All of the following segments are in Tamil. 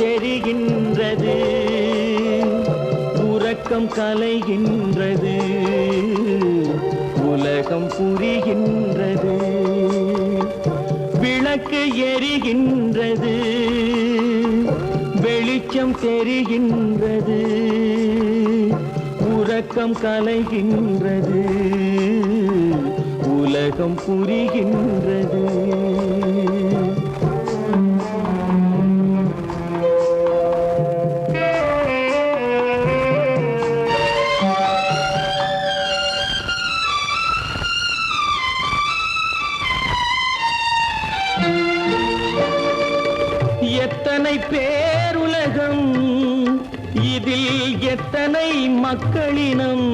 தெரிகின்றது, உறக்கம் கலைகின்றது, உலகம் புரிகின்றது. விளக்கு எரிகின்றது, வெளிச்சம் தெரிகின்றது, உறக்கம் கலைகின்றது, உலகம் புரிகின்றது. எத்தனை பேருலகம், இதில் எத்தனை மக்களினம்,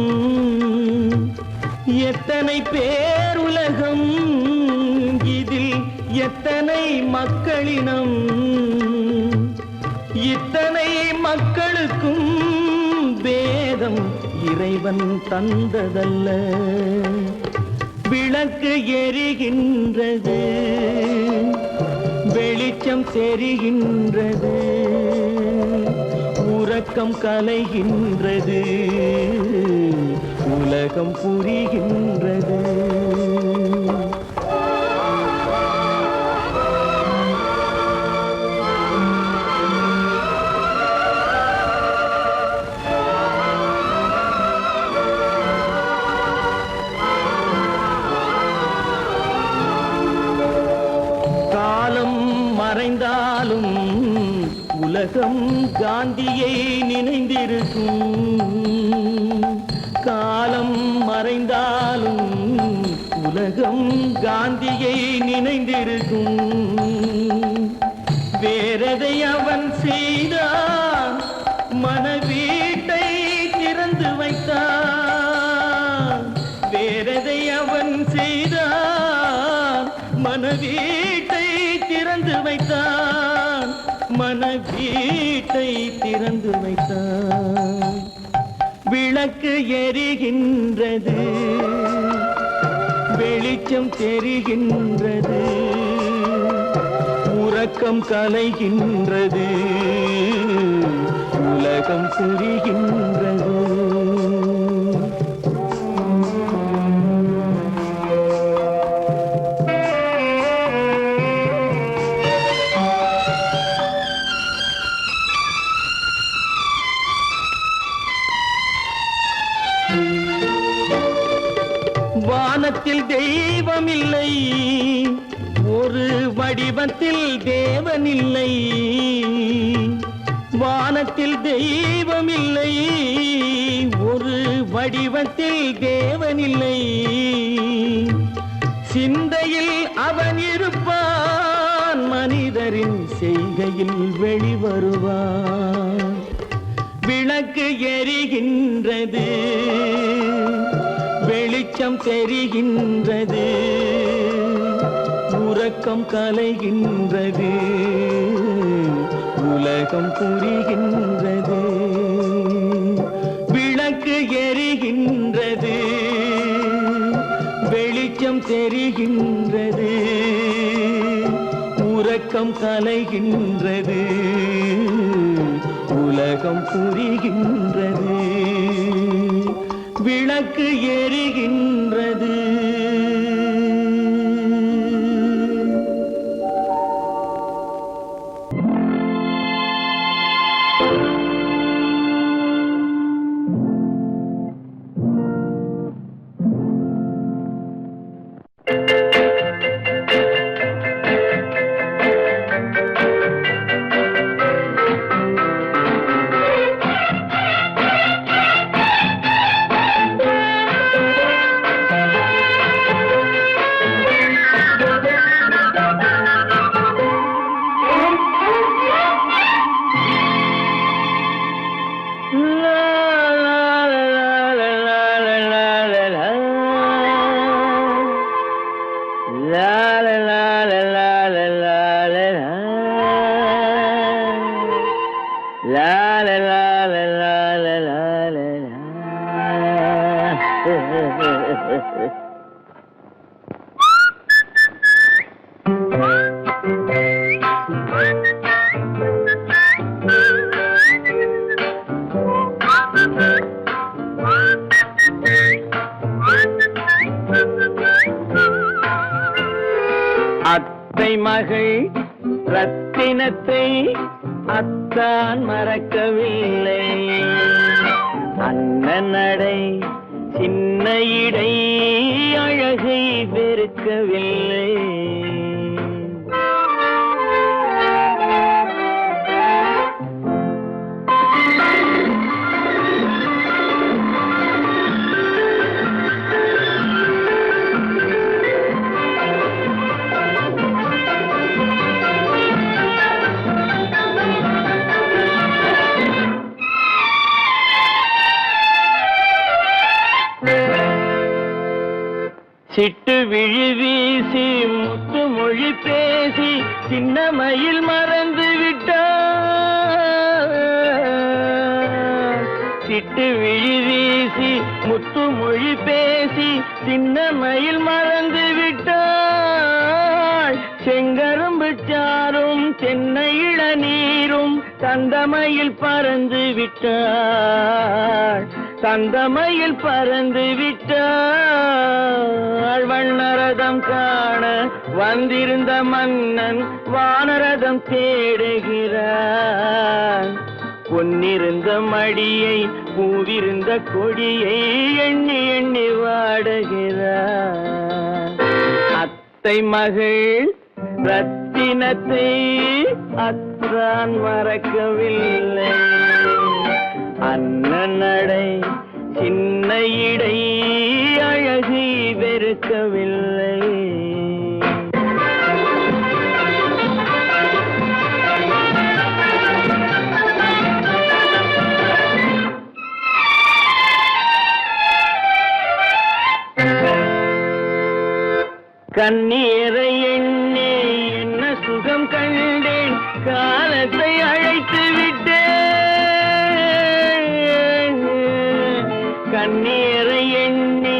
எத்தனை பேருலகம், இதில் எத்தனை மக்களினம், இத்தனை மக்களுக்கும் வேதம் இறைவன் தந்ததல்ல. விளக்கு எரிகின்றது, வெளிச்சம் தெரிகின்றது, உறக்கம் கலைகின்றது, உலகம் புரிகின்றது. மறைந்தாலும் உலகம் காந்தியை நினைந்திருக்கும். காலம் மறைந்தாலும் உலகம் காந்தியை நினைந்திருக்கும். வேறெதை அவன் செய்தான், மனவீட்டை திறந்து வைத்தான். வேறெதை அவன் செய்தான், மனவீட்டை திறந்து வைத்தான், மனவீட்டை திறந்து வைத்தான். விளக்கு எரிகின்றது, வெளிச்சம் தெரிகின்றது, உறக்கம் கலைகின்றது, உலகம் புரிகின்றது. வானத்தில் தெய்வம் இல்லை, ஒரு வடிவத்தில் தேவன் இல்லை. வானத்தில் தெய்வம் இல்லை, ஒரு வடிவத்தில் தேவன் இல்லை. சிந்தையில் அவன் இருப்பான், மனிதரின் செய்கையில் வெளிவருவான். விளக்கு எரிகின்றது, வெளிச்சம் தெரிகின்றது, உறக்கம் கலைகின்றது, உலகம் புரிகின்றது. விளக்கு எரிகின்றது, வெளிச்சம் தெரிகின்றது, உறக்கம் கலைகின்றது, உலகம் புரிகின்றது. விளக்கு எரிகின்றது. அத்தை மகள் ரத்தினத்தை அத்தான் மறக்கவில்லை. அண்ணன் நடை சின்ன இடை அழகை வெறுக்கவில்லை. சிட்டு விழி வீசி முத்து மொழி பேசி சின்ன மயில் மறந்து விட்டார். சிட்டு விழி வீசி முத்து மொழி பேசி சின்ன மயில் மறந்து விட்டாள். செங்கரும்பு சாரும் சென்னை இளநீரும் தந்தமயில் பறந்து விட்டாள். தந்தமயில் பறந்து விட்டாள். வண்ணரதம் காண வந்திருந்த மன்னன் வானரதம் தேடுகிறான். பொன்னிருந்த மடியை பூவிருந்த கொடியை எண்ணி எண்ணி வாடுகிறான். அத்தை மகள் ரத்தினத்தை அத்தான் மறக்கவில்லை. அண்ணன் நடை சின்ன இடை அழகை வெறுக்கவில்லை. கண்ணீரை எண்ணி என்ன சுகம் கண்டேன், காலத்தை அழைத்து விட்டேன். கண்ணீரை எண்ணி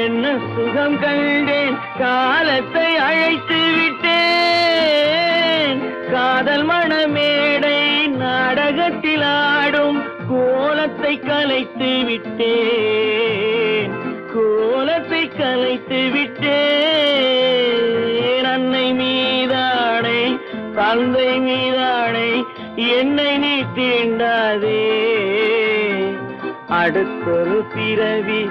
என்ன சுகம் கண்டேன், காலத்தை அழைத்து விட்டேன். காதல் மணமேடை நாடகத்தில் ஆடும் கோலத்தை கலைத்து விட்டேன். கோலத்தை கலைத்து விட்டேன். அன்னை மீதானை தந்தை மீதானை என்னை நீ தீண்டாதே. அடுத்தொரு பிறவி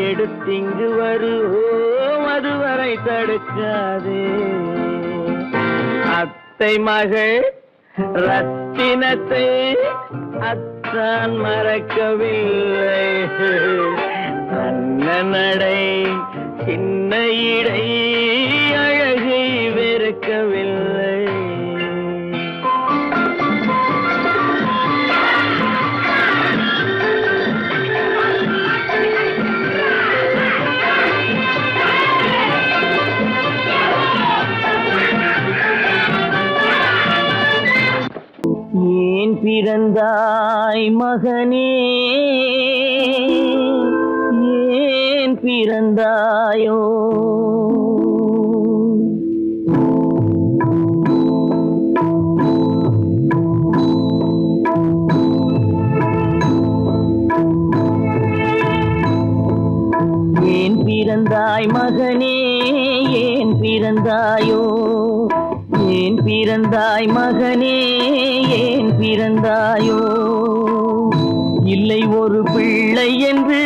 எடுத்திங்கு வருவோம், அதுவரை தடுக்காதே. அத்தை மகள் ரத்தினத்தை அத்தான் மறக்கவில்லை. அண்ணன் நடை சின்ன இடை அழகை வெறுக்கவில்லை. ஏன் பிறந்தாய் மகனே, ஏன் பிறந்தாயோ? ஏன் பிறந்தாய் மகனே, ஏன் பிறந்தாயோ? ஏன் பிறந்தாய் மகனே, ஏன் பிறந்தாயோ? இல்லை ஒரு பிள்ளை என்று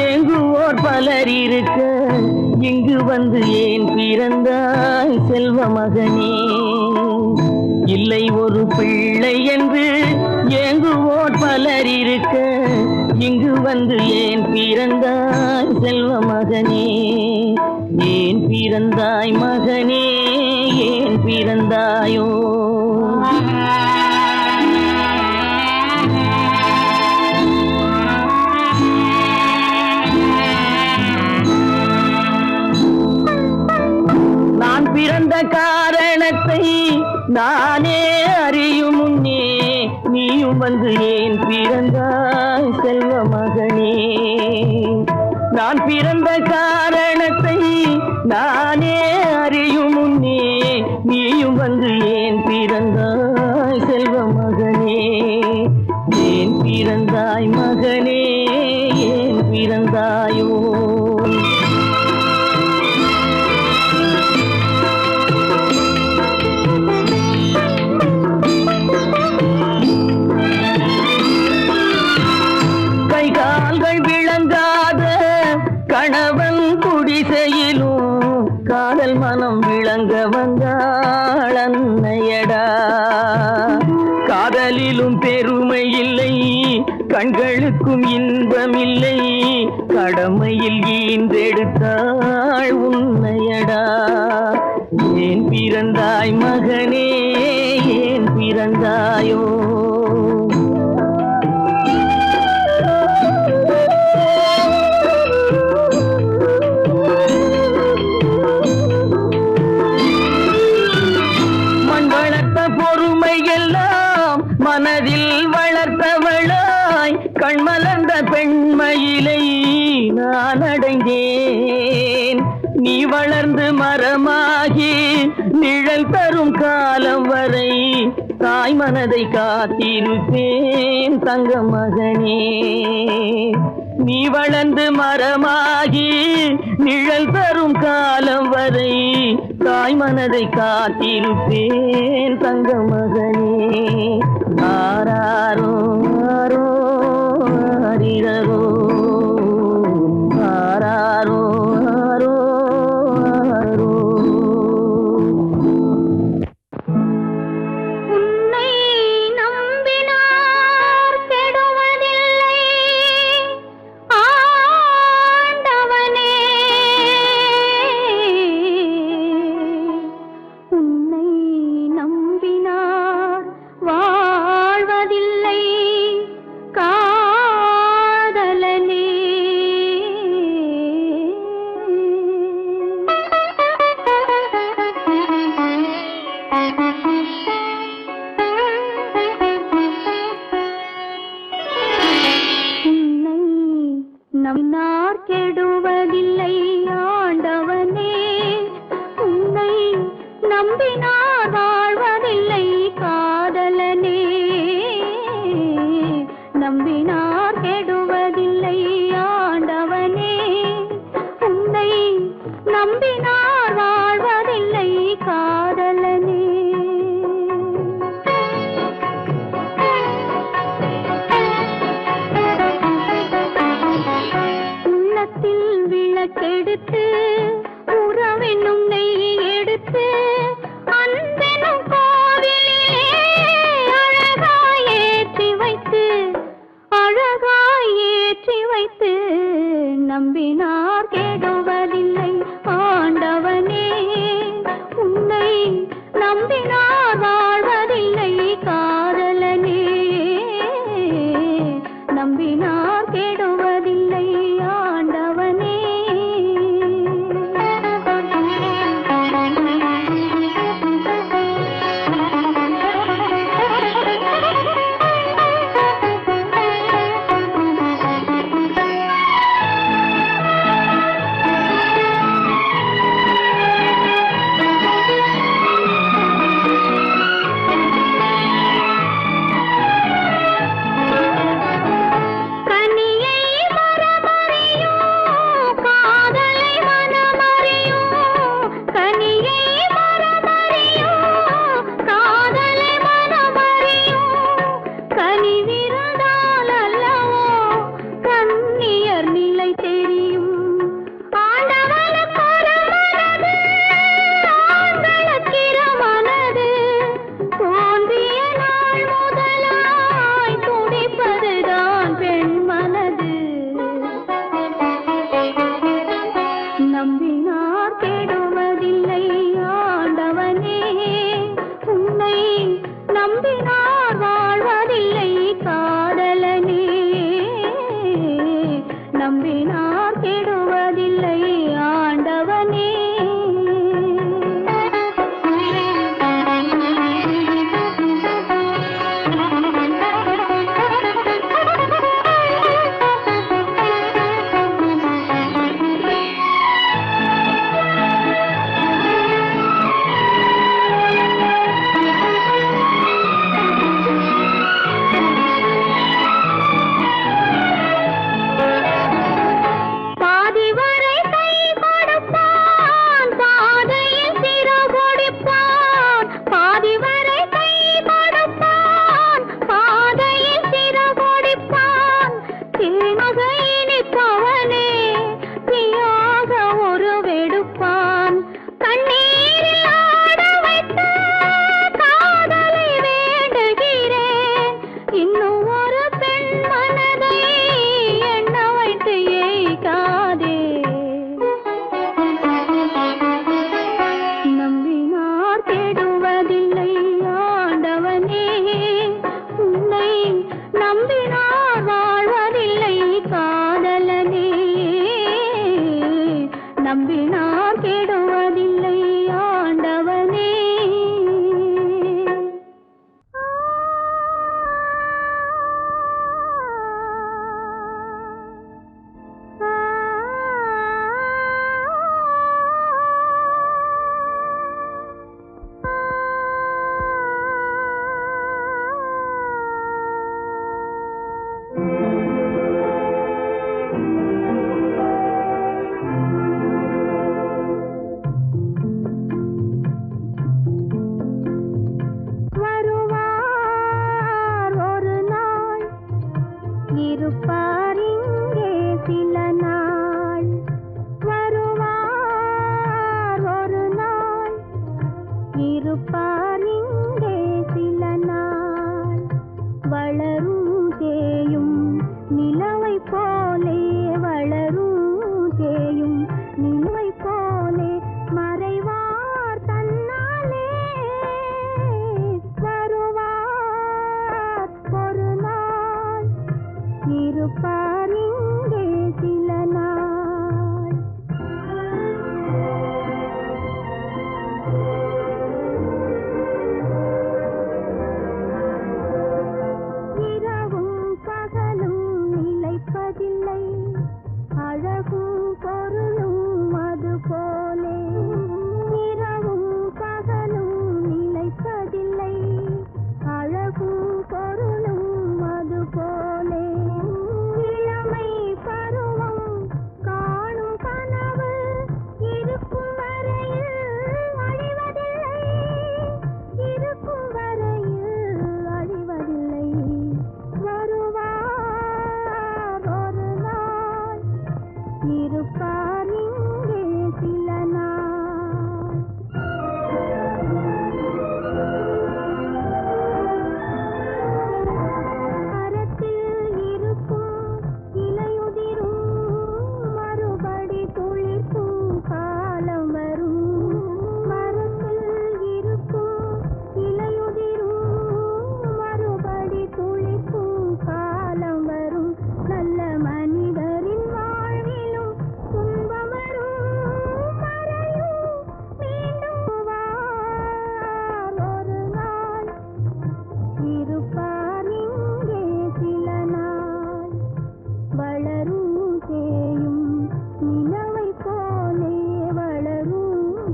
ஏங்குவோர் பலர் இருக்க, இங்கு வந்து ஏன் பிறந்தாய் செல்வ மகனே? இல்லை ஒரு பிள்ளை என்று ஏங்குவோர் பலர் இருக்க, இங்கு வந்து ஏன் பிறந்தாய் செல்வ மகனே? ஏன் பிறந்தாய் மகனே, ஏன் பிறந்தாயோ? நான் பிறந்த காரணத்தை நானே அறியும் முன்னே நீயும் வந்து ஏன் பிறந்தாய் செல்வ மகனே? நான் பிறந்த காரணத்தை நானே அறியும் முன்னே நீயும் வந்து ஏன் பிறந்தாய் செல்வ மகனே? ஏன் பிறந்தாய் மகனே, ஏன் பிறந்தாயோ? மனம் விளங்க வந்தாள் அன்னையடா. காதலிலும் பெருமை இல்லை, கண்களுக்கும் இன்பமில்லை, கடமையில் ஈன்றெடுத்தாள் உன்னையடா. ஏன் பிறந்தாய் மகனே, ஏன் பிறந்தாயோ? மனதில் வளர்த்தவளாய் கண்மலர்ந்த பெண்மயிலை நான் அடைந்தேன். நீ வளர்ந்து மரமாகி நிழல் தரும் காலம் வரை தாய் மனதை காத்திருப்பேன் தங்க மகனே. நீ வளர்ந்து மரமாகி நிழல் தரும் காலம் வரை தாய் மனதை காத்திருப்பேன் தங்க மகனே. ஆராரோ ஆரோ ஆரிரரோ, ஆராரோ ஆரோ ஆரோ. உன்னை நம்பினார் கெடுவதில்லை ஆண்டவனே, உன்னை நம்பினார் வாழ்வதில்லை காதலனே. உன்னை நம்பினார் கெடுவதில்லை ஆண்டவனே, உன்னை நம்பினார் வாழ்வதில்லை காதலனே. நம்பினார் கெடுவதில்லை ஆண்டவனே, உன்னை நம்பினார் வாழ்வதில்லை காதலனே. உள்ளத்தில் விளக்கெடுத்து உறவென்னும் நெய் எடுத்து அன்பெனும் கோவிலே அழகாய் ஏற்றி வைத்து, அழகாய் ஏற்றி வைத்து நம்பினார் கெடுவதில்லை ஆண்டவனே, உன்னை நம்பினார் வாழ்வதில்லை காதலனே. நம்பினார் கெடுவதில்லை ஆண்டவனே.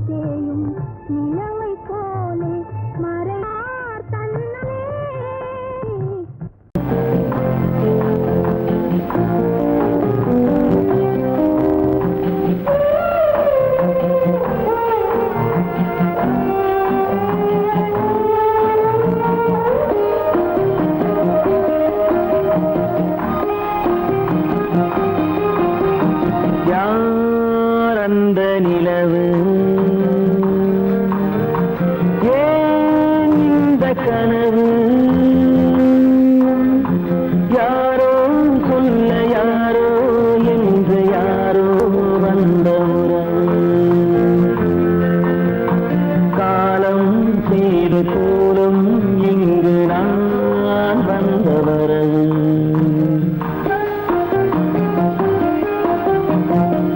தேயும் நிலவை போலே மறையார் தன்னலே. யார் அந்த நிலவு, ஏன் இந்த கனவு, யாரோ சொல்ல யாரோ என்று யாரோ வந்த உறவு, காலம் செய்து கூறும் இங்கு நான் வந்த வரவு.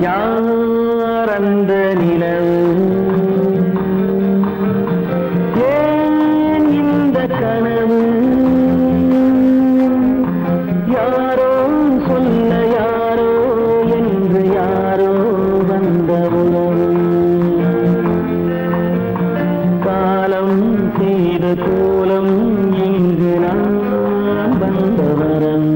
யார் அந்த நிலவு, ஏன் இந்த கனவு, யாரோ சொல்ல யாரோ என்று யாரோ வந்த உறவு, காலம் செய்த கோலம் இங்கு நான் வந்த வரவு.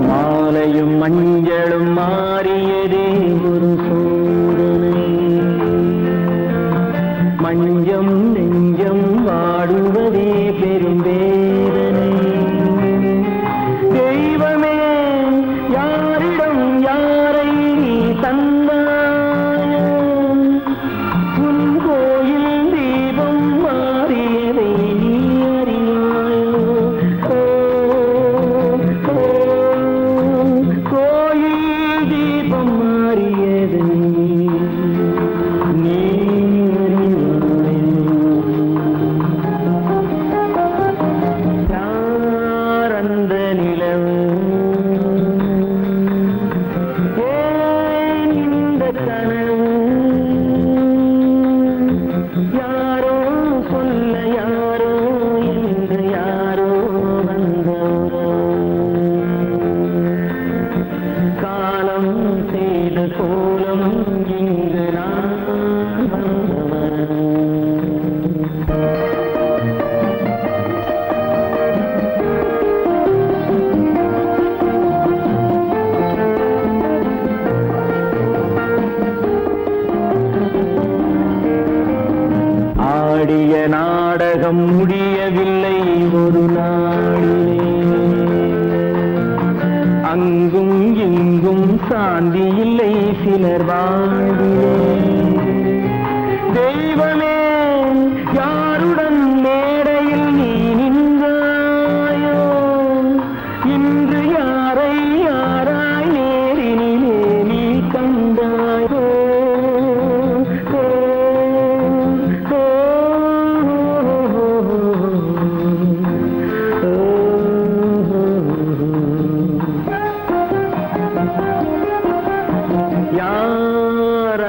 மாலையும் மஞ்சளும் மாறியதே ஒரு சோதனை, மஞ்சம் நெஞ்சம் வாடுவதே பெரும் வேதனை. தெய்வமே யாரிடம் யாரை நீ தந்தாயோ, உன் கோயில் தீபம் மாறியதை நீ அறியாயோ. கோயில் தீபம் மாறியதை நீ அறியாயோ. யார் அந்த நிலவு, ஏன் இந்த கனவு, யாரோ சொல்ல யாரோ என்று யாரோ வந்த உறவு, காலம் செய்த கோலம் இங்கு நான் வந்தவன். ஆடிய நாடகம் முடியவில்லை ஒரு நாளிலே, அங்கும் இங்கும் சாந்தி இல்லை சிலர் வாழ்விலே. தெய்வமே யாருடன் மேடையில் நீ நின்றாயோ, இன்று யாரை யாராய் நேரினிலே நீ கண்டாயோ. யார்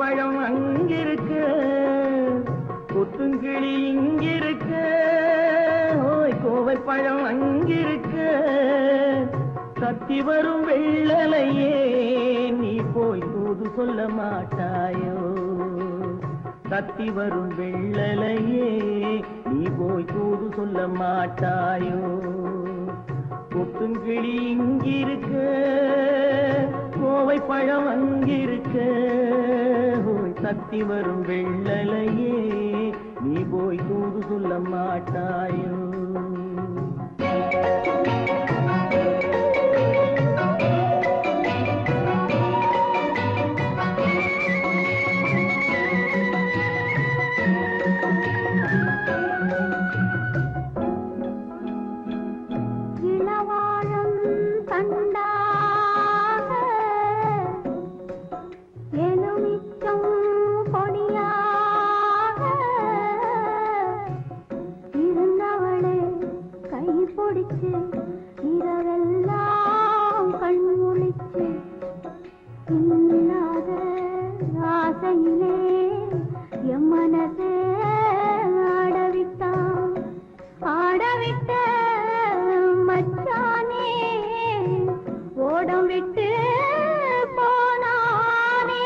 பழம் அங்கிருக்க, கொத்துங்கிளி இங்கிருக்க, ஓய் கோவை பழம் அங்கிருக்க, தத்தி வரும் வெள்ளலையே நீ போய் தூது சொல்ல மாட்டாயோ? தத்தி வரும் வெள்ளலையே நீ போய் தூது சொல்ல மாட்டாயோ? கொத்துங்கிளி இங்கிருக்க, கோவை பழம் அங்கிருக்க, ஓய் தத்தி வரும் வெள்ளலையே நீ போய் தூது சொல்ல மாட்டாயோ? இரவெல்லாம் கண்முழிச்சு இல்லாத ஆசையிலே என் மனசே ஆடவிட்டான். ஆடவிட்ட மச்சானே ஓடம் விட்டு போனானே,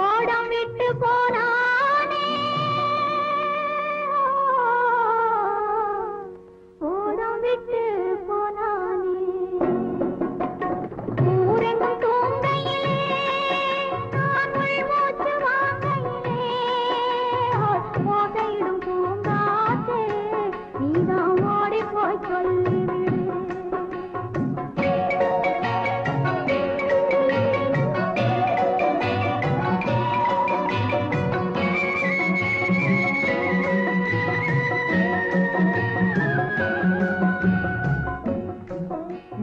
ஓடம் விட்டு போனானே, ஓடம் விட்டு போனானே. ஊரெங்கும் தூங்கையிலே நான் உள்மூச்சு வாங்கையிலே ஓசையிடும் பூங்காற்றே நீதான் ஓடி போய் சொல்லிவிடு.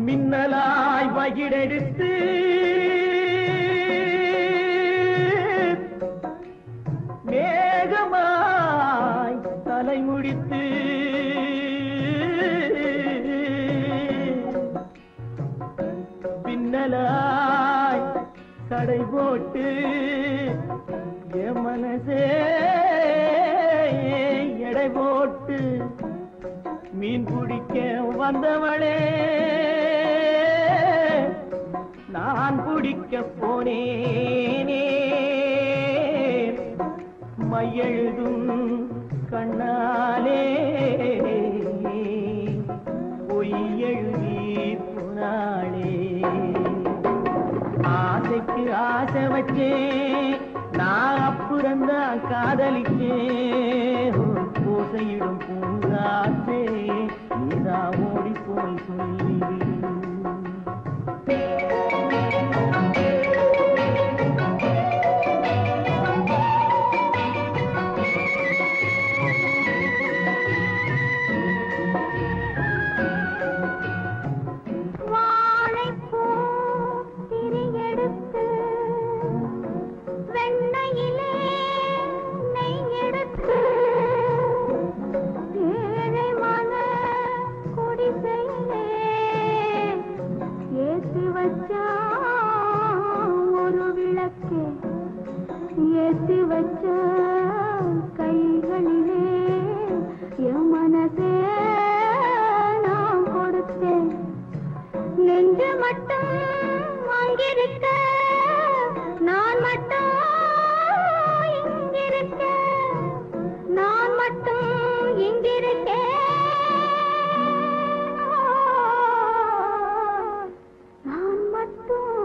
மின்னலாய் வகிடெடுத்து மேகமாய் தலைமுடித்து பின்னலாய் கடை போட்டு என் மனசே எடை போட்டு மீன் பிடிக்க வந்தவளே நான் பிடிக்க போனேனே. மையெழுதும் கண்ணாலே பொய் எழுதி போனாளே. ஆசைக்கு ஆசை வச்சே நான் அப்புறந்தான் காதலிச்சேன். ஓசையிடும் பூங்காற்றே நீதா ஓடி போய் சொல்லிவிடு. ஏத்தி வச்ச கைகளிலே என் மனசே நான் கொடுத்தேன். நெஞ்சு மட்டும் அங்கிருக்க, நான் மட்டும் இங்கிருக்க, நான் மட்டும் இங்கிருக்கேன், நான் மட்டும்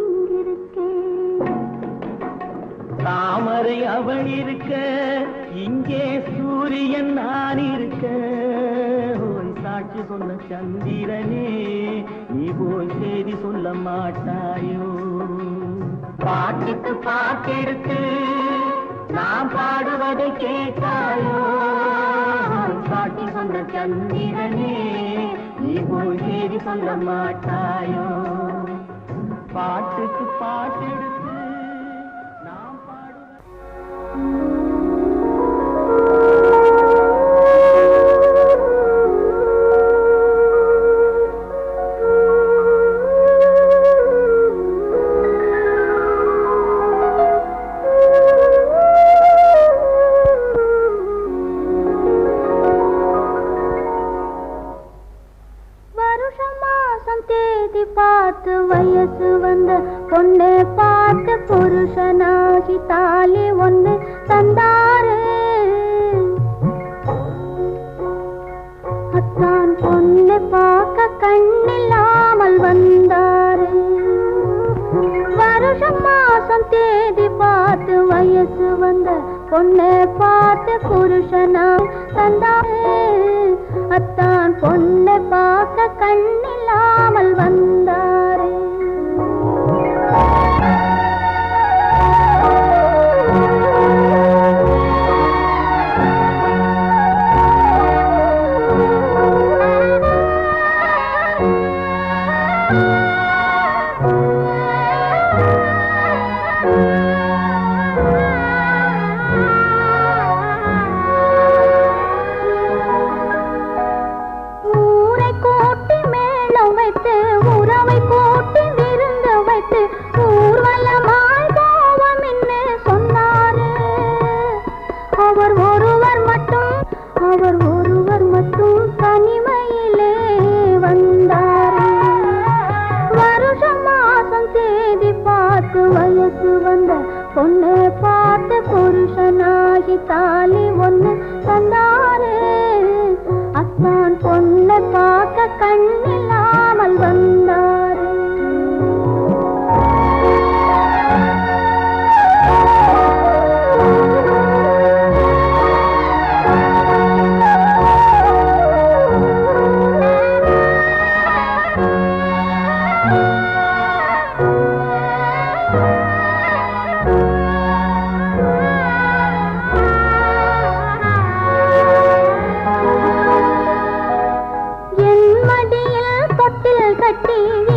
இங்கிருக்கேன். தாமரை அவள் இருக்க, இங்கே சூரியன் நான் இருக்க, ஓய் சாட்சி சொன்ன சந்திரனே நீ போய் செய்தி சொல்ல மாட்டாயோ? பாட்டுக்கு பாட்டெடுத்து நான் பாடுவதை கேட்டாயோ? சாட்சி சொன்ன சந்திரனே நீ போய் செய்தி சொல்ல மாட்டாயோ? பாட்டுக்கு பாட்டெடுத்து மாசம் தேதி பார்த்து வயசு வந்த பொண்ணு பார்த்து புருஷனாகி தாலி ஒண்ணு தந்தாரு. அத்தான் பொண்ணு பார்க்க கண்ணில்லாமல் வந்தாரு. வருஷம் மாசம் தேதி பார்த்து வயசு வந்த பொண்ணு பார்த்து புருஷனாய் தந்தாரு. அத்தான் பொண்ணு பார்க்க கண்ணில்லாமல் வந்தாரு. பொண்ணு பார்த்து புருஷனாகி தாலி ஒண்ணு தந்தாரு. அத்தான் பொண்ணு பார்க்க கண்ணில்லாமல் வந்தாரு.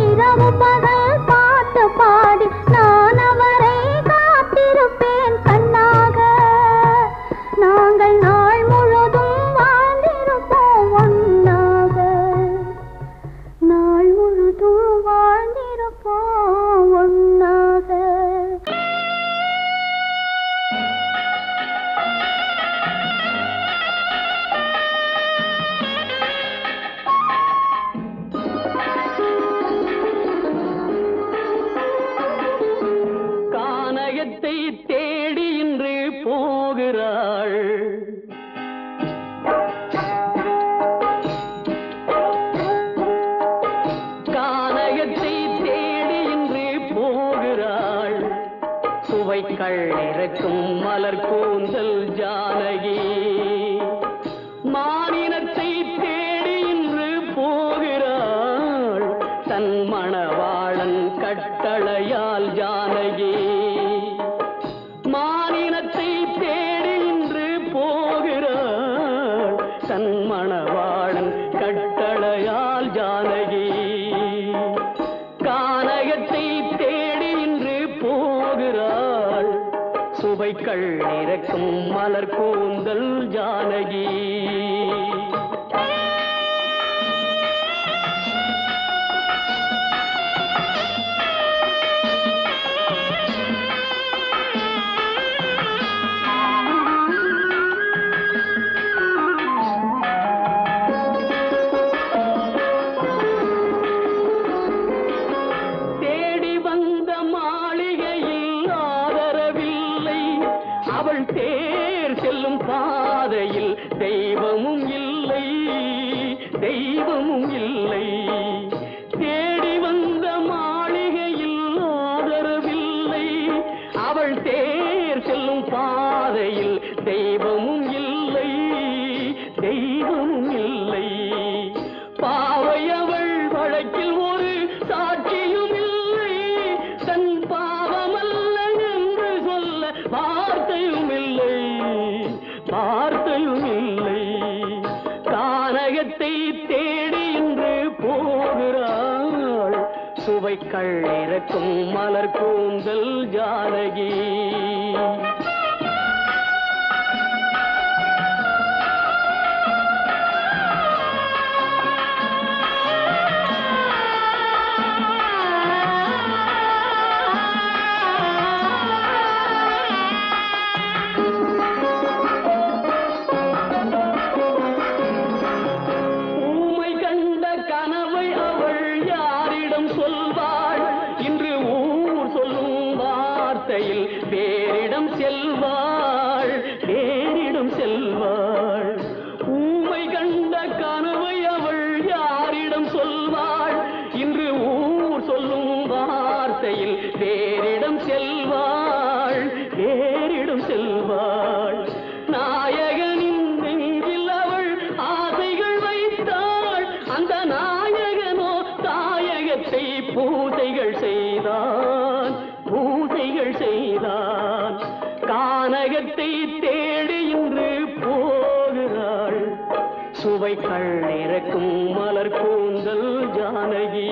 இரவு பகல் பாட்டு பாடி நான் அவரை காத்திருப்பேன் கண்ணாக. நாங்கள் நாள் முழுதும் வாழ்ந்திருப்போம் ஒன்னாக. நாள் முழுதும் வாழ்ந்திருப்போம் ஒன்னாக. தேடி இன்று போகிறாள். கானகத்தை தேடி இன்று போகிறாள். சுவைக்கள் இறக்கும் மலர் கூந்தல் ஜானகி. மானினத்தை தேடி இன்று போகிறாள். தன் மணவாளன் கட்டளையால் ஜானகி. மானினத்தை தேடி இன்று போகிறாள். தன் மணவாளன் கட்டளையால் ஜானகி. கானகத்தை தேடி இன்று போகிறாள். சுவைக்கள் இறக்கும் மலர் கூந்தல் ஜானகி. அவள் தேர் செல்லும் பாதையில் தெய்வமும் இல்லை, தெய்வமும் இல்லை. தேடி வந்த மாளிகையில் ஆதரவில்லை. அவள் தேர் செல்லும் பாதையில் தெய்வமும் இல்லை, தெய்வமும் இல்லை. பாவை அவள் வழக்கில் ஒரு சாட்சியும் இல்லை. தன் பாவமல்ல என்று சொல்ல வார்த்தையும் இல்லை, வார்த்தையும் இல்லை. கானகத்தை தேடி இன்று போகிறாள். சுவைக்கள் இறக்கும் மலர் கூந்தல் ஜானகி. ஊமை கண்ட கனவை அவள் செல்வாள் நேரிடம் செல்வாள். ஊமை கண்ட கனவை அவள் யாரிடம் சொல்வாள்? இன்று ஊர் சொல்லும் வார்த்தையில் நேரிடம் செல்வாள் நேரிடம் செல்வாள். நாயகனின் நெஞ்சில் அவள் ஆசைகள் வைத்தாள். அந்த நாயகனோ தாயகத்தை பூசைகள் செய்தான் பூசைகள் செய்தான். கானகத்தை தேடி இன்று போகிறாள். சுவைகள் இறக்கும் மலர் கூந்தல் ஜானகி.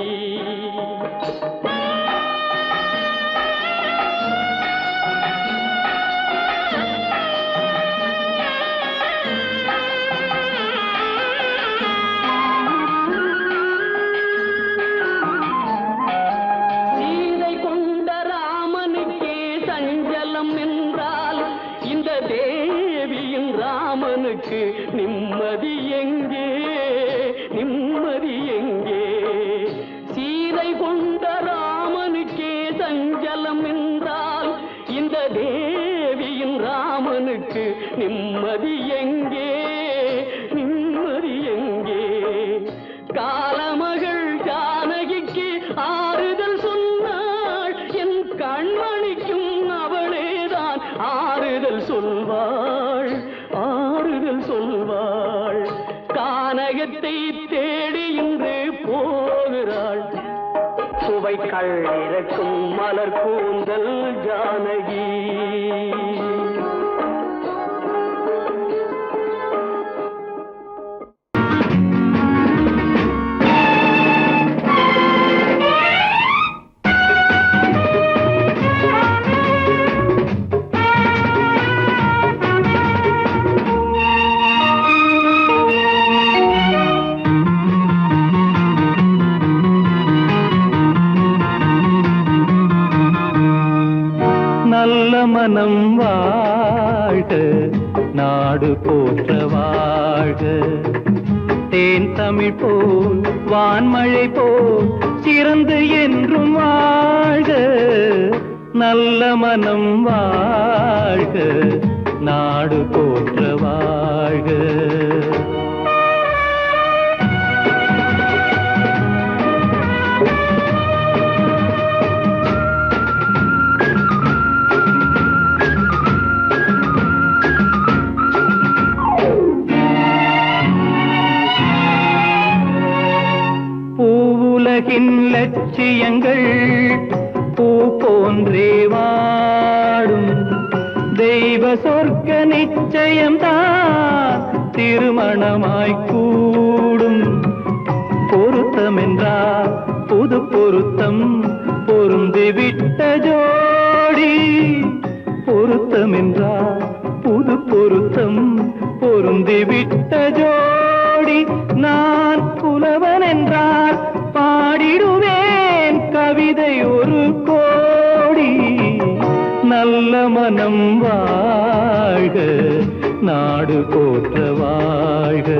சீதை கொண்ட ராமனுக்கே சஞ்சலம் என்றால் இந்த தேவியின் ராமனுக்கு நிம்மதி எங்கே நிம்மதி எங்கே? சீதை கொண்ட ராமனுக்கே சஞ்சலம் என்றால் இந்த தேவியின் ராமனுக்கு நிம்மதி எங்கே நிம்மதி எங்கே? காலமகள் ஜானகிக்கு ஆறுதல் சொன்னாள். என் கண்மணிக்கும் அவளேதான் ஆறுதல் சொல்வாள் ஆறுதல் சொல்வாள். கானகத்தை தேடி இன்று போகிறாள். சுவைகள் இறக்கும் மலர் கூந்தல் ஜானகி. நல்ல மனம் வாழ்க நாடு போற்ற வாழ்க. தேன் தமிழ் போல் வான்மழை போல் சிறந்து என்றும் வாழ்க. நல்ல மனம் வாழ்க நாடு போற்ற வாழ்க. உலகின் லட்சியங்கள் பூ போன்றே வாடும். தெய்வ சொர்க்க நிச்சயம்தான் திருமணமாய் கூடும். பொருத்தம் என்றால் புது பொருத்தம் பொருந்திவிட்ட ஜோடி. பொருத்தம் என்றால் புது பொருத்தம் பொருந்திவிட்ட ஜோடி. நான் புலவன் என்றால் பாடிடுவேன் கவிதை ஒரு கோடி. நல்ல மனம் வாழ்க நாடு போற்ற வாழ்க.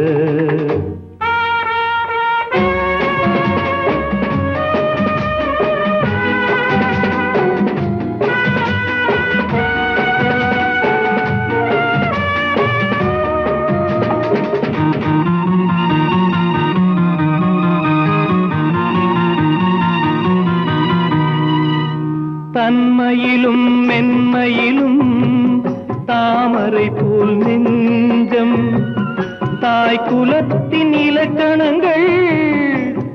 தன்மையிலும் மென்மையிலும் தாமரை போல் நெஞ்சம். தாய் குலத்தின் இலக்கணங்கள்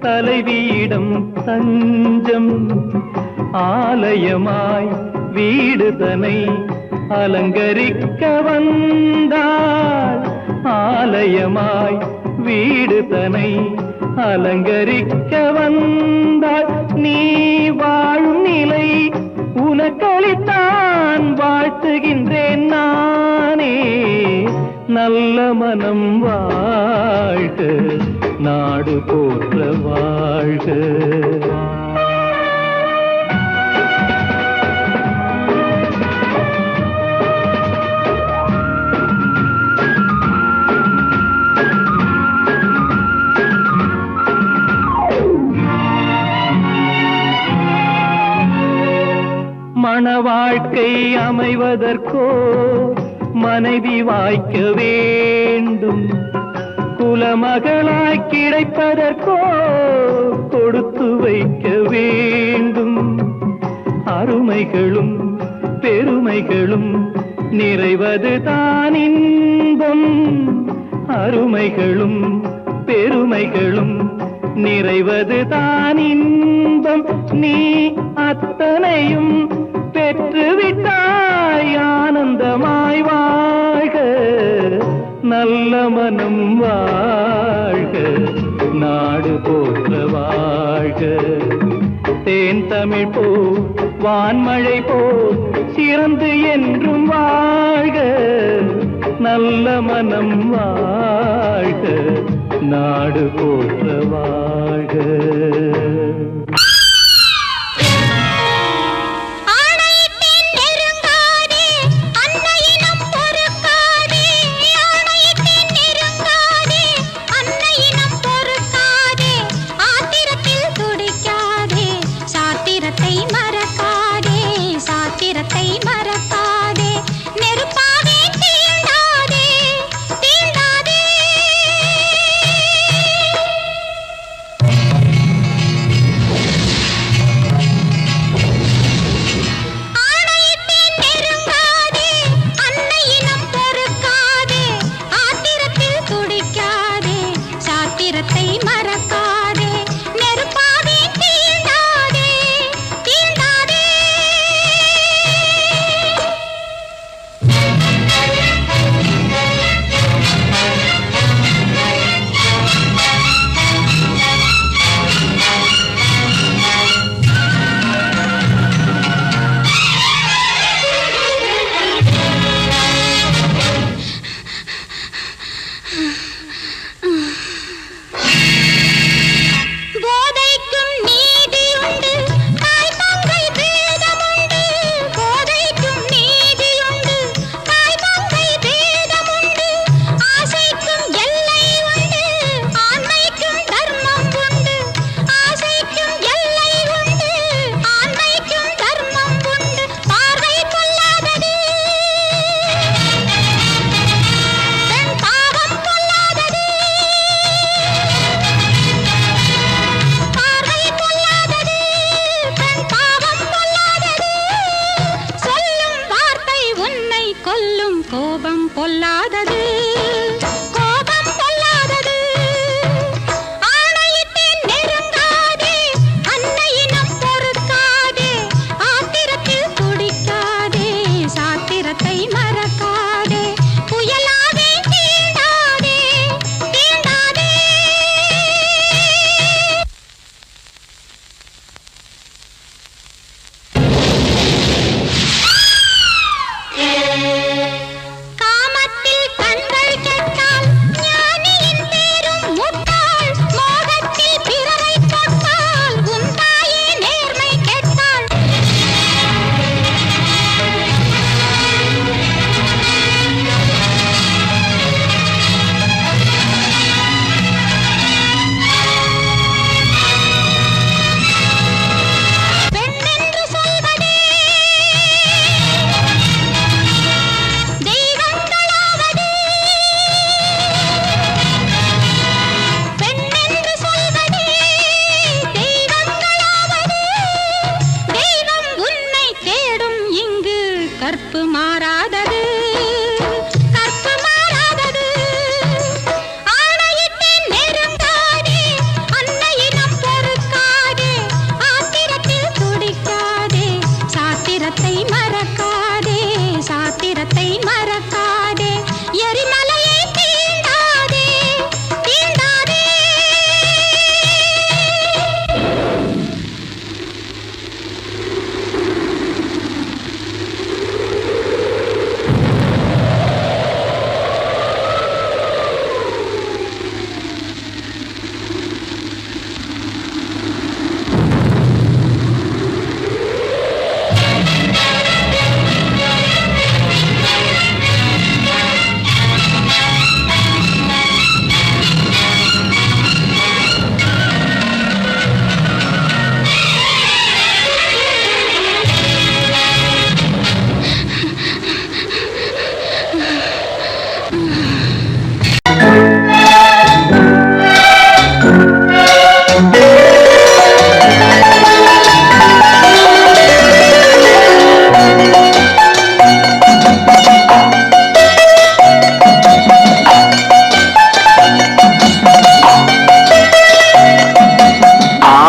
தலைவியிடம் தஞ்சம். ஆலயமாய் வீடுதனை அலங்கரிக்க வந்தாள். ஆலயமாய் வீடுதனை அலங்கரிக்க வந்தாள். நீ வாழும் நிலை உனக்களித்தான் வாழ்த்துகின்றேன் நானே. நல்ல மனம் வாழ்க நாடு போற்ற வாழ்க. மண வாழ்க்கை அமைவதற்கோ மனைவி வாய்க்க வேண்டும், குலமகளாய் கிடைப்பதற்கோ கொடுத்து வைக்க வேண்டும். அருமைகளும் பெருமைகளும் நிறைவது தான் இன்பம், அருமைகளும் பெருமைகளும் நிறைவது தான் இன்பம். நீ அத்தனையும் பெற்றுவிட்டாய் ஆனந்தமாய் வாழ்க, நல்ல மனம் வாழ்க, நாடு போற்ற வாழ்க. தேன் தமிழ் போ வான்மழை போ சிறந்து என்றும் வாழ்க, நல்ல மனம் வாழ்க, நாடு போற்ற வாழ்க.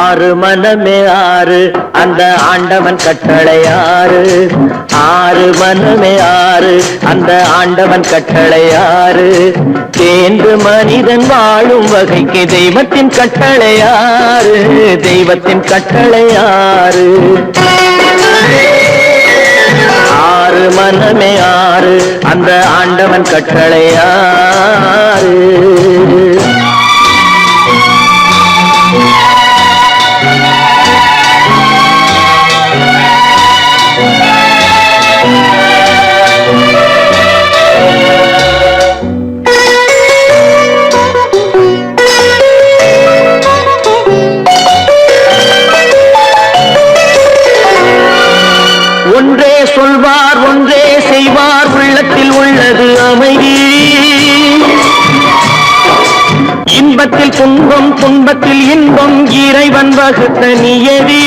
ஆறு மனமே ஆறு அந்த ஆண்டவன் கட்டளை ஆறு. ஆறு மனமே ஆறு அந்த ஆண்டவன் கட்டளை ஆறு. தேர்ந்து மனிதன் வாழும் வகைக்கு தெய்வத்தின் கட்டளை ஆறு. தெய்வத்தின் கட்டளை ஆறு. ஆறு மனமே ஆறு அந்த ஆண்டவன் கட்டளை ஆறு. ஒன்றே சொல்வார் ஒன்றே செய்வார் உள்ளத்தில் உள்ளது அமைதி. இன்பத்தில் துன்பம் துன்பத்தில் இன்பம் இறைவன் வகுத்த நியதி.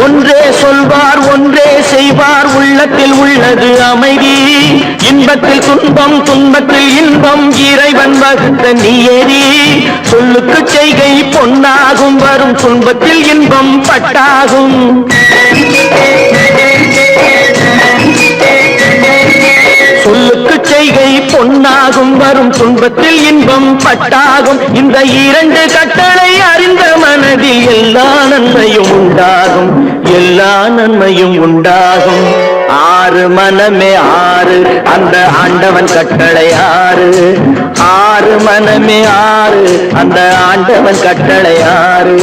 ஒன்றே சொல்வார் ஒன்றே செய்வார் உள்ளத்தில் உள்ளது அமைதி. இன்பத்தில் துன்பம் துன்பத்தில் இன்பம் இறைவன் வகுத்த நியதி. சொல்லுக்கு செய்கை பொன்னாகும் வரும் துன்பத்தில் இன்பம் பட்டாகும். சொல்லுக்கு செய்கை பொன்னாகும் வரும் துன்பத்தில் இன்பம் பட்டாகும். இந்த இரண்டு கட்டளை அறிந்த மனதில் எல்லா நன்மையும் உண்டாகும். எல்லா நன்மையும் உண்டாகும். ஆறு மனமே ஆறு அந்த ஆண்டவன் கட்டளை ஆறு. ஆறு மனமே ஆறு அந்த ஆண்டவன் கட்டளை ஆறு.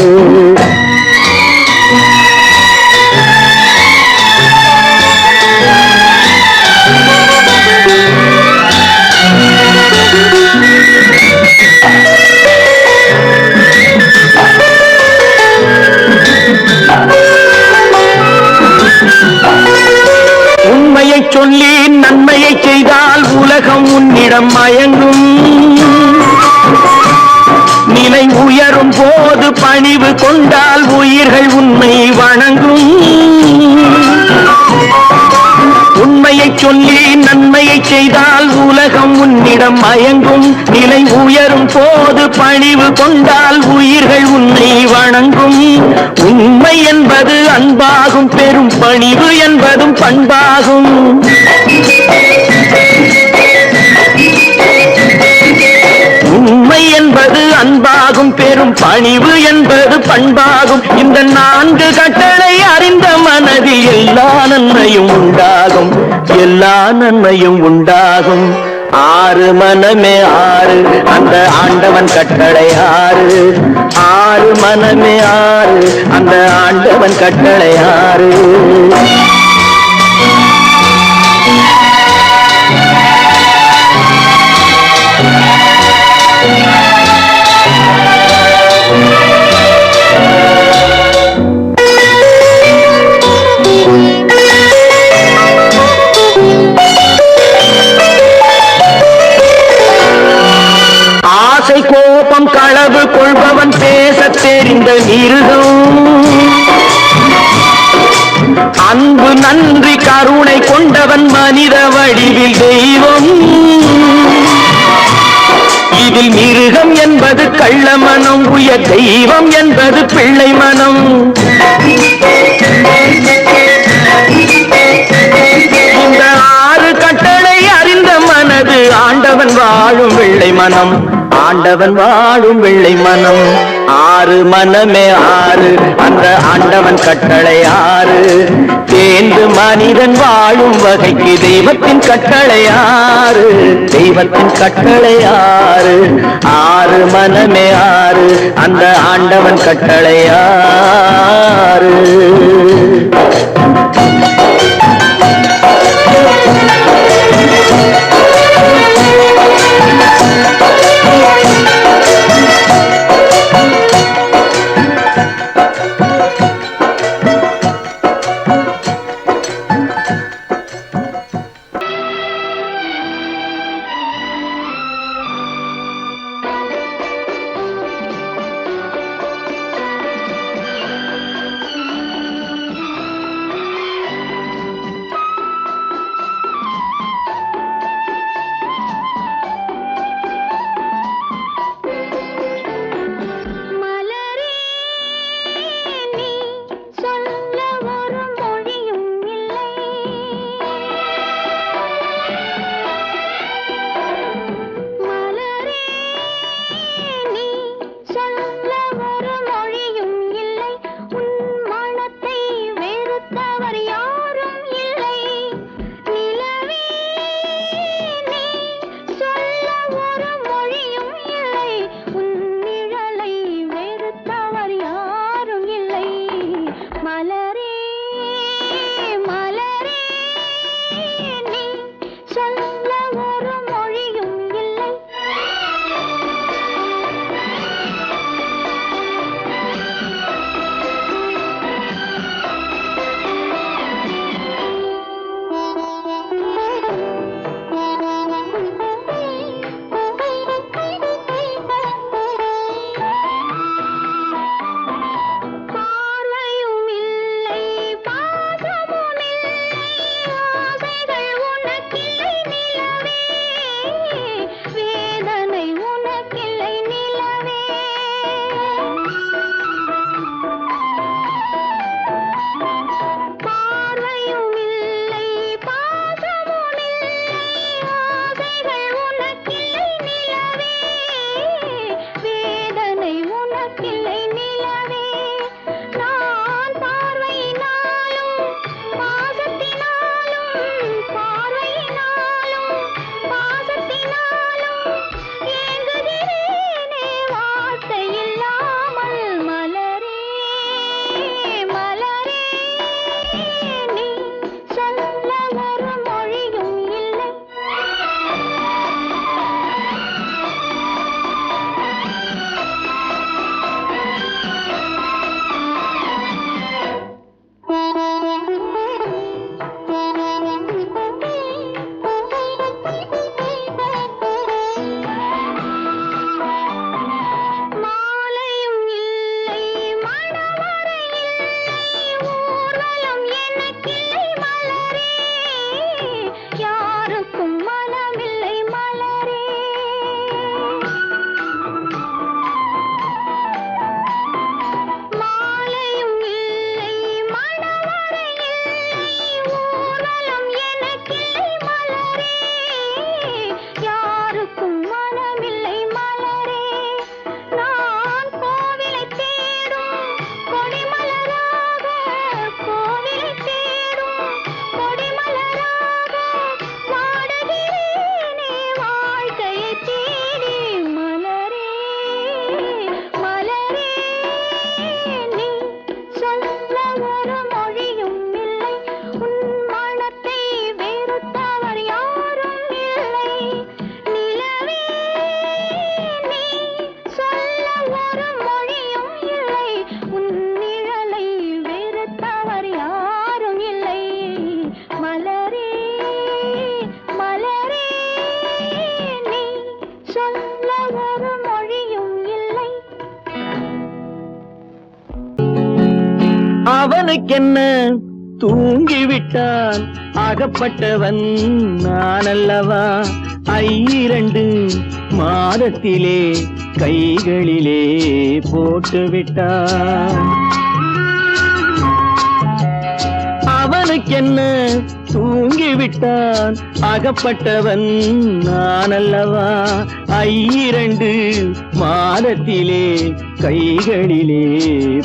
உண்மையை சொல்லி நன்மையை செய்தால் உலகம் உன்னிடம் மயங்கும். நிலை உயரும் போது பணிவு கொண்டால் உயிர்கள் உன்னை வணங்கும். உண்மையை சொல்லி நன்மையை செய்தால் உலகம் உன்னிடம் மயங்கும். நிலை உயரும் போது பணிவு கொண்டால் உயிர்கள் உன்னை வணங்கும். உண்மை என்பது அன்பாகும் பெரும் பணிவு என்பதும் பண்பாகும். உண்மை என்பது அன்பாகும் பெரும் பணிவு என்பது பண்பாகும். இந்த நான்கு கட்டளை அறிந்த மனதில் எல்லா நன்மையும் உண்டாகும். எல்லா நன்மையும் உண்டாகும். ஆறு மனமே ஆறு அந்த ஆண்டவன் கட்டளை ஆறு. ஆறு மனமே ஆறு அந்த ஆண்டவன் கட்டளை ஆறு. கோபம் களவு கொள்பவன் பேசத் தெரிந்த மிருகம். அன்பு நன்றி கருணை கொண்டவன் மனித வடிவில் தெய்வம். இதில் மிருகம் என்பது கள்ள மனம். உயர் தெய்வம் என்பது பிள்ளை மனம். இந்த ஆறு கட்டளை அறிந்த மனது ஆண்டவன் வாழும் வெள்ளை மனம். ஆண்டவன் வாழும் வெள்ளை மனம். ஆறு மனமே ஆறு அந்த ஆண்டவன் கட்டளை ஆறு. தேர்ந்து மனிதன் வாழும் வகைக்கு தெய்வத்தின் கட்டளை ஆறு. தெய்வத்தின் கட்டளை ஆறு. ஆறு மனமே ஆறு அந்த ஆண்டவன் கட்டளை ஆறு. அவனுக்கென்ன தூங்கிவிட்டான் அகப்பட்டவன் நான் அல்லவா 2 மாதத்திலே கைகளிலே போட்டுவிட்டான் அவனுக்கென்ன தூங்கிவிட்டான் அகப்பட்டவன் நான் அல்லவா 2 மாதத்திலே கைகளிலே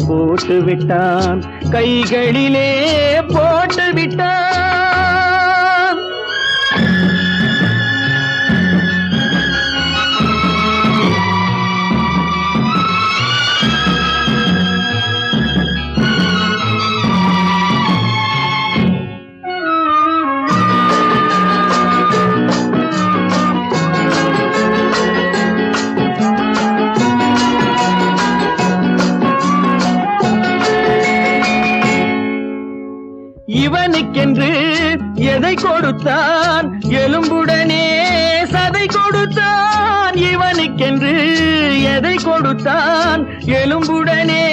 போட்டுவிட்டான் கைகளிலே போட்டுவிட்டான் இவனுக்கென்று எதை கொடுத்தான் எலும்புடனே சதை கொடுத்தான் இவனுக்கென்று எதை கொடுத்தான் எலும்புடனே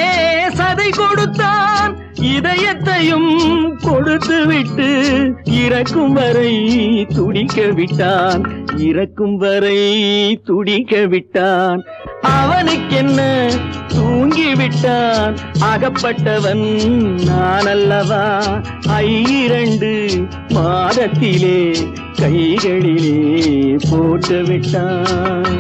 சதை கொடுத்தான் இதயத்தையும் கொடுத்து விட்டு இறக்கும் வரை துடிக்க விட்டான் இறக்கும் வரை துடிக்க விட்டான் அவனுக்கென்ன தூங்கிவிட்டான் அகப்பட்டவன் நான் அல்லவா 2 மாதத்திலே கைகளிலே போட்டுவிட்டான்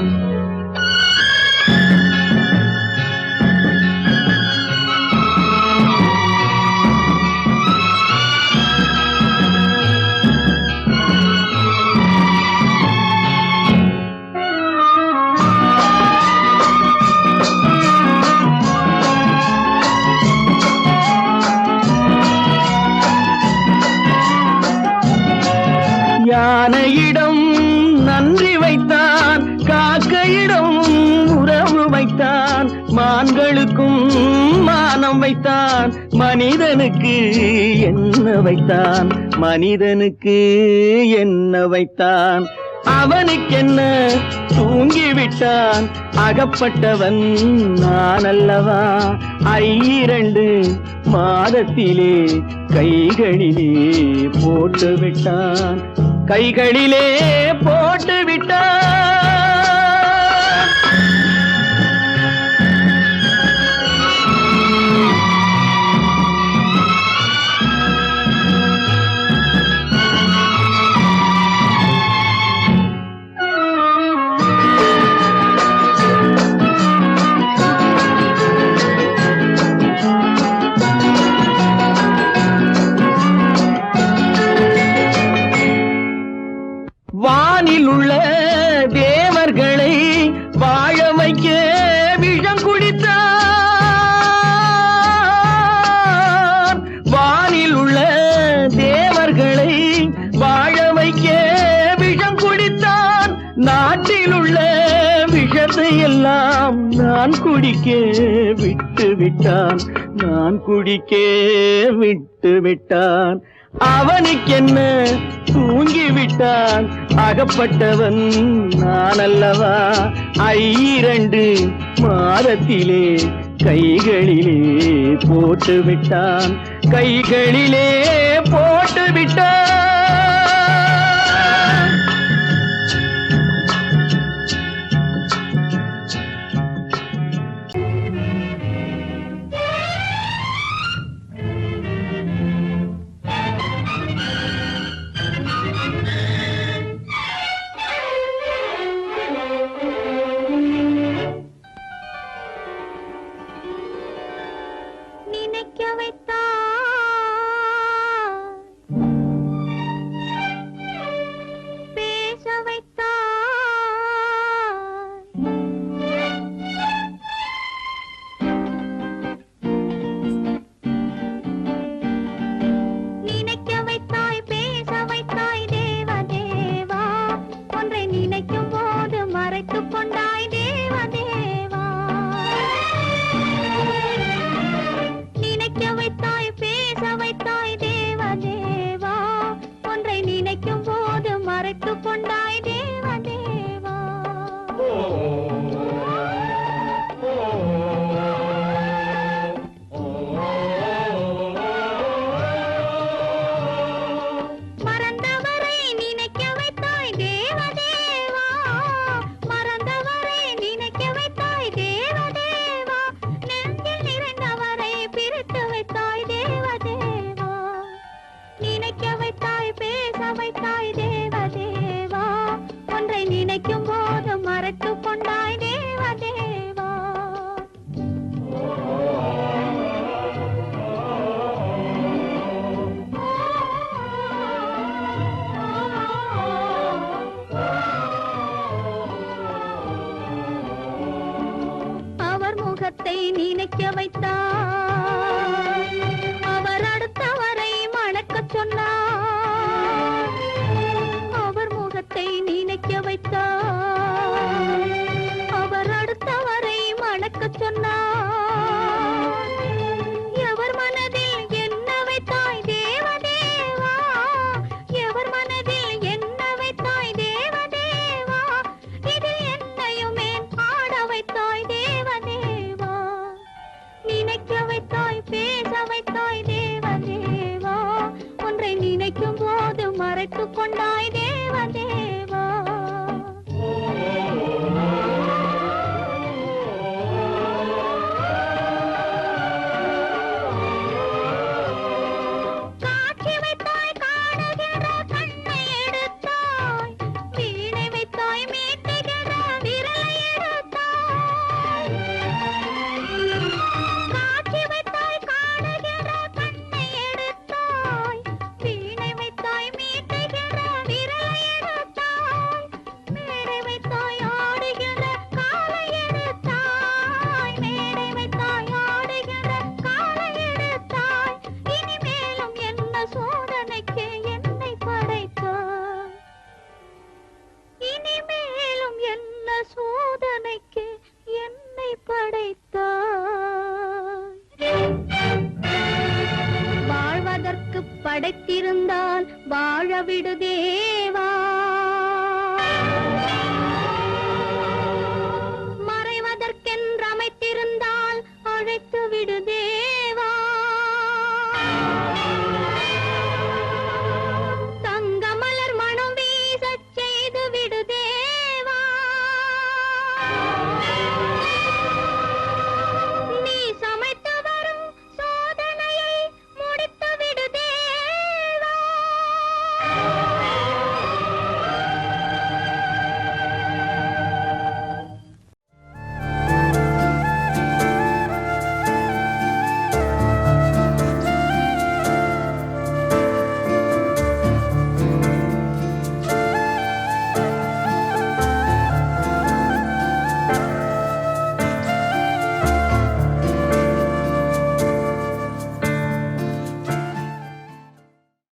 யானையிடம் நன்றி வைத்தான் காக்கையிடம் உறவு வைத்தான் மான்களுக்கும் மானம் வைத்தான் மனிதனுக்கு என்ன வைத்தான் மனிதனுக்கு என்ன வைத்தான் அவனுக்கென்ன தூங்கிவிட்டான் அகப்பட்டவன் நான் அல்லவா 2 மாதத்திலே கைகளிலே போட்டுவிட்டான் கைகளிலே போட்டுவிட்டான் வானில் உள்ள தேவர்களை வாழ வைக்க விஷம் குடித்தான் வானில் உள்ள தேவர்களை வாழ வைக்க விஷம் குடித்தான் நாட்டில் உள்ள விஷத்தை எல்லாம் நான் குடிக்க விட்டு விட்டான் நான் குடிக்க விட்டு விட்டான் அவனுக்கென்ன தூங்கிவிட்டான் அகப்பட்டவன் நான் அல்லவா 2 மாதத்திலே கைகளிலே போட்டுவிட்டான் கைகளிலே போட்டுவிட்டான் நினைக்க வைத்தான் பேச வைத்தான் நினைக்க வைத்தாய் பேச வைத்தாய் தேவ தேவா ஒன்றை நினைக்கும் போது மறைத்துக் கொண்டாய் தேவ தேவா நினைக்க முகத்தை நினைக்க வைத்தார். அவர் அடுத்தவரை மணக்கச் சொன்னார். அவர் முகத்தை நினைக்க வைத்தார். அவர் அடுத்தவரை மணக்கச் சொன்னார். எவர் மனதில் என்ன வைத்தாய் தேவதேவா, எவர் மனதில் என்ன வைத்தாய் தேவதேவா, இதில் என்னையுமே ஆட வைத்தாய் தேவதேவா, நினைக்க வைத்தாய் பேச வைத்தாய் தேவதேவா, ஒன்றை நினைக்கும் போது மறைத்துக் கொண்டாய் தேவதேவா. காட்சி வைத்தாய் காணுகிற கண்ணை எடுத்தாய், வீணை வைத்தாய் மீட்டுகிற விரலை எடுத்தாய். காட்சி வைத்தாய் காணுகிற கண்ணை எடுத்தாய், வீணை வைத்தாய் மீட்டுகிற விரலை எடுத்தாய். மேடை வைத்தாய் ஆடுகிற காலை எடுத்தாய், மேடை வைத்தாய் ஆடுகிற காலை எடுத்தாய். இனிமேலும் என்ன சோதனைக்கு என்னை படைத்தாய், இனிமேலும் என்ன சோதனைக்கு என்னை படைத்தாய். வாழ்வதற்கு படைத்திருந்தால் வாழ விடு தேவா, மறைவதற்கென்று அமைத்திருந்தால் அழைத்து விடு தேவா.